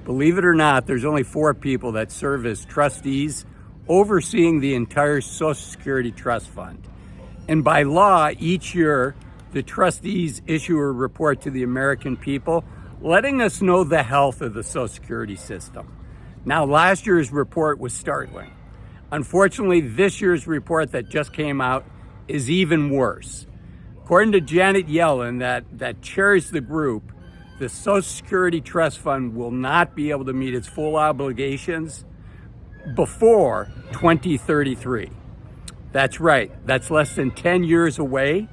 Believe it or not, there's only 4 people that serve as trustees overseeing the entire Social Security Trust Fund. And by law, each year, the trustees issue a report to the American people, letting us know the health of the Social Security system. Now, last year's report was startling. Unfortunately, this year's report that just came out is even worse. According to Janet Yellen, that chairs the group, the Social Security Trust Fund will not be able to meet its full obligations before 2033. That's right, that's less than 10 years away.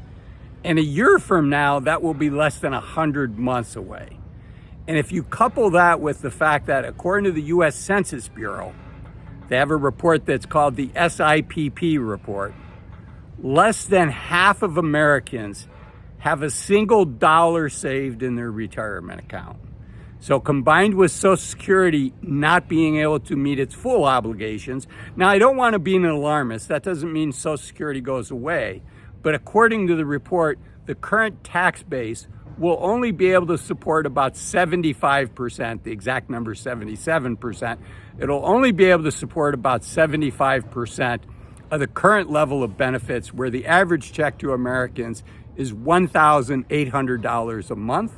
And a year from now, that will be less than 100 months away. And if you couple that with the fact that according to the US Census Bureau, they have a report that's called the SIPP report, less than half of Americans have a single dollar saved in their retirement account. So combined with Social Security not being able to meet its full obligations, now I don't want to be an alarmist, that doesn't mean Social Security goes away, but according to the report, the current tax base will only be able to support about 75%, the exact number is 77%, it'll only be able to support about 75% of the current level of benefits, where the average check to Americans is $1,800 a month.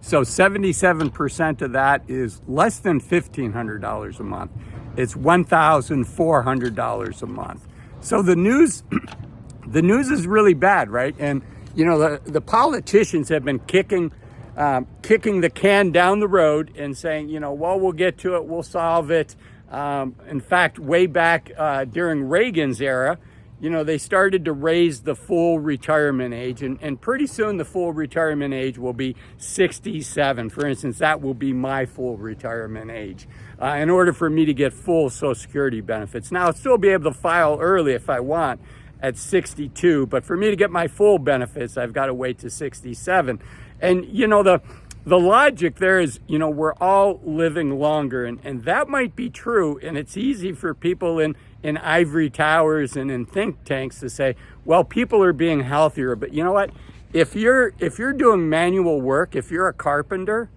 So 77% of that is less than $1,500 a month. It's $1,400 a month. So the news is really bad, right? And you know, the politicians have been kicking the can down the road and saying, you know, well, we'll get to it, we'll solve it. In fact, way back during Reagan's era, you know, they started to raise the full retirement age, and pretty soon the full retirement age will be 67. For instance, that will be my full retirement age in order for me to get full Social Security benefits. Now, I'll still be able to file early if I want at 62, but for me to get my full benefits, I've got to wait to 67. And, you know, the logic there is, you know, we're all living longer, and that might be true, and it's easy for people in ivory towers and in think tanks to say, well, people are being healthier. But you know what? If you're doing manual work, if you're a carpenter,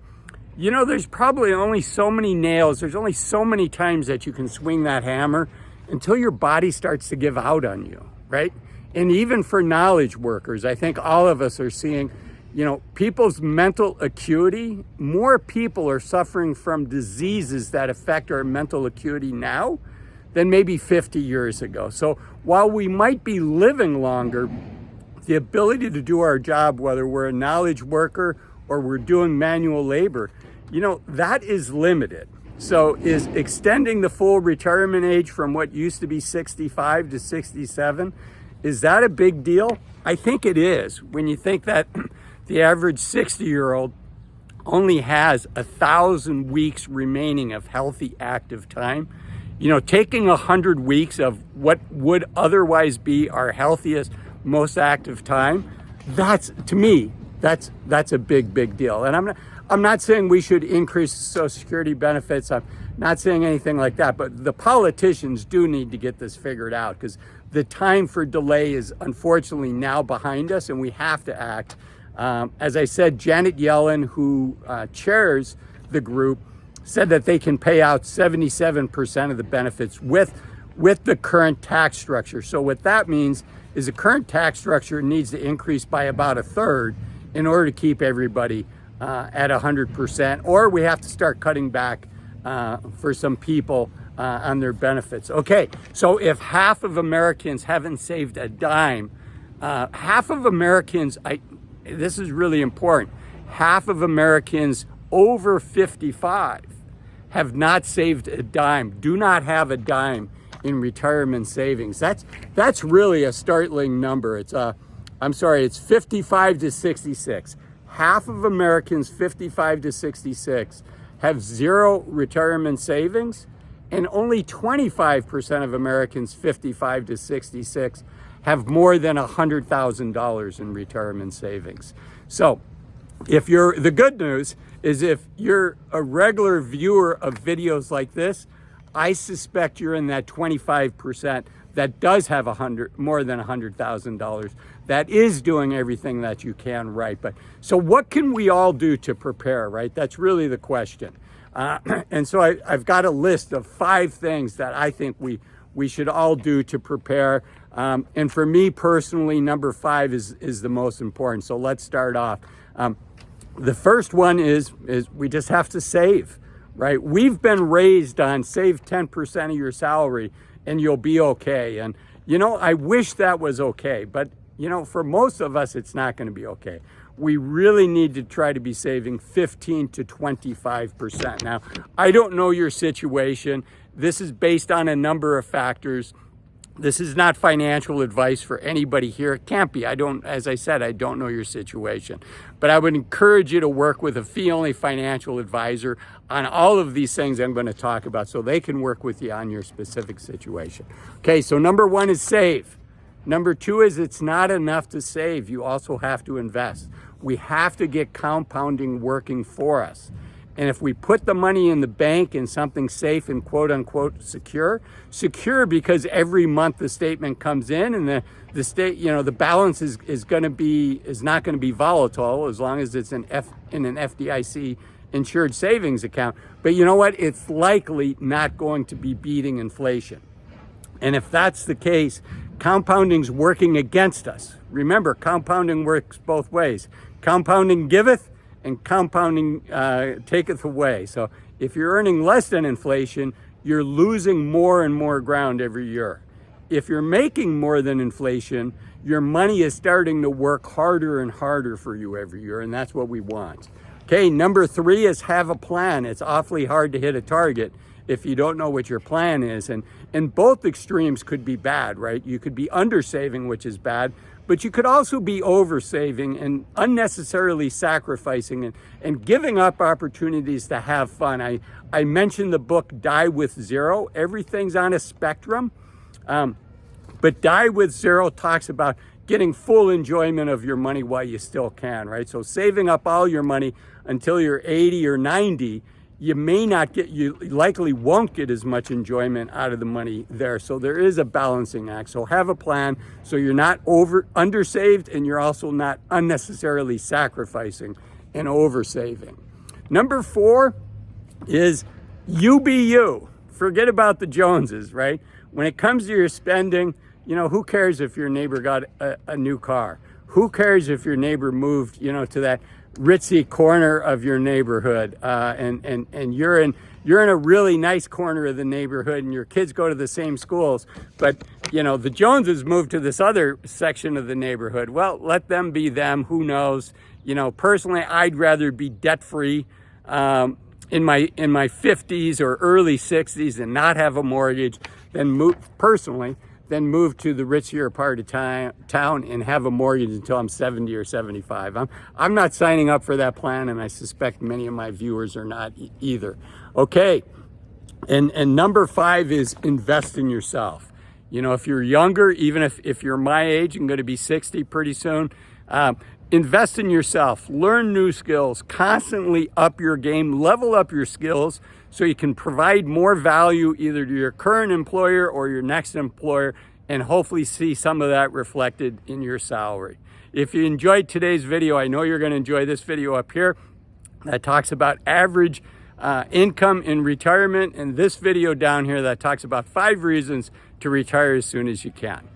you know, there's probably only so many nails, there's only so many times that you can swing that hammer until your body starts to give out on you, right? And even for knowledge workers, I think all of us are seeing, you know, people's mental acuity. More people are suffering from diseases that affect our mental acuity now than maybe 50 years ago. So while we might be living longer, the ability to do our job, whether we're a knowledge worker or we're doing manual labor, you know, that is limited. So is extending the full retirement age from what used to be 65 to 67, is that a big deal? I think it is. When you think that the average 60-year-old only has 1,000 weeks remaining of healthy active time, you know, taking 100 weeks of what would otherwise be our healthiest, most active time, that's, to me, that's a big deal. And I'm not saying we should increase Social Security benefits. I'm not saying anything like that, but the politicians do need to get this figured out, because the time for delay is unfortunately now behind us, and we have to act. As I said, Janet Yellen, who chairs the group, said that they can pay out 77% of the benefits with the current tax structure. So what that means is the current tax structure needs to increase by about 1/3 in order to keep everybody at 100%, or we have to start cutting back for some people on their benefits. Okay, so if half of Americans haven't saved a dime, half of Americans, this is really important, half of Americans over 55 have not saved a dime, do not have a dime in retirement savings. That's really a startling number. It's 55 to 66. Half of Americans 55 to 66 have zero retirement savings, and only 25% of Americans 55 to 66 have more than $100,000 in retirement savings. So the good news is if you're a regular viewer of videos like this, I suspect you're in that 25% that does have more than $100,000, that is doing everything that you can right. But so what can we all do to prepare, right? That's really the question. And so I've got a list of 5 things that I think we should all do to prepare. And for me personally, number 5 is the most important. So let's start off. The first one is we just have to save, right? We've been raised on save 10% of your salary and you'll be okay. And, I wish that was okay, but, for most of us, it's not going to be okay. We really need to try to be saving 15 to 25%. Now, I don't know your situation. This is based on a number of factors. This is not financial advice for anybody here. It can't be. As I said, I don't know your situation. But I would encourage you to work with a fee-only financial advisor on all of these things I'm going to talk about so they can work with you on your specific situation. Okay, so number 1 is save. Number 2 is it's not enough to save. You also have to invest. We have to get compounding working for us. And if we put the money in the bank in something safe and quote unquote secure because every month the statement comes in and the state, the balance is not going to be volatile as long as it's in an FDIC insured savings account. But you know what? It's likely not going to be beating inflation. And if that's the case, compounding's working against us. Remember, compounding works both ways. Compounding giveth, and compounding taketh away. So if you're earning less than inflation, you're losing more and more ground every year. If you're making more than inflation, your money is starting to work harder and harder for you every year, and that's what we want. Okay, number 3 is have a plan. It's awfully hard to hit a target if you don't know what your plan is. And both extremes could be bad, right? You could be under saving, which is bad, but you could also be over saving and unnecessarily sacrificing and giving up opportunities to have fun. I mentioned the book Die with Zero. Everything's on a spectrum, but Die with Zero talks about getting full enjoyment of your money while you still can, right? So saving up all your money until you're 80 or 90, you likely won't get as much enjoyment out of the money there. So there is a balancing act. So have a plan so you're not undersaved and you're also not unnecessarily sacrificing and oversaving. Number 4 is you be you. Forget about the Joneses, right? When it comes to your spending, who cares if your neighbor got a new car? Who cares if your neighbor moved, to that ritzy corner of your neighborhood, and you're in a really nice corner of the neighborhood, and your kids go to the same schools, but the Joneses moved to this other section of the neighborhood. Well, let them be them. Who knows? Personally, I'd rather be debt free in my 50s or early 60s and not have a mortgage than move to the richier part of town and have a mortgage until I'm 70 or 75. I'm not signing up for that plan, and I suspect many of my viewers are not either. Okay, and number 5 is invest in yourself. If you're younger, even if you're my age and going to be 60 pretty soon, invest in yourself, learn new skills, constantly up your game, level up your skills so you can provide more value either to your current employer or your next employer, and hopefully see some of that reflected in your salary. If you enjoyed today's video, I know you're going to enjoy this video up here that talks about average income in retirement, and this video down here that talks about 5 reasons to retire as soon as you can.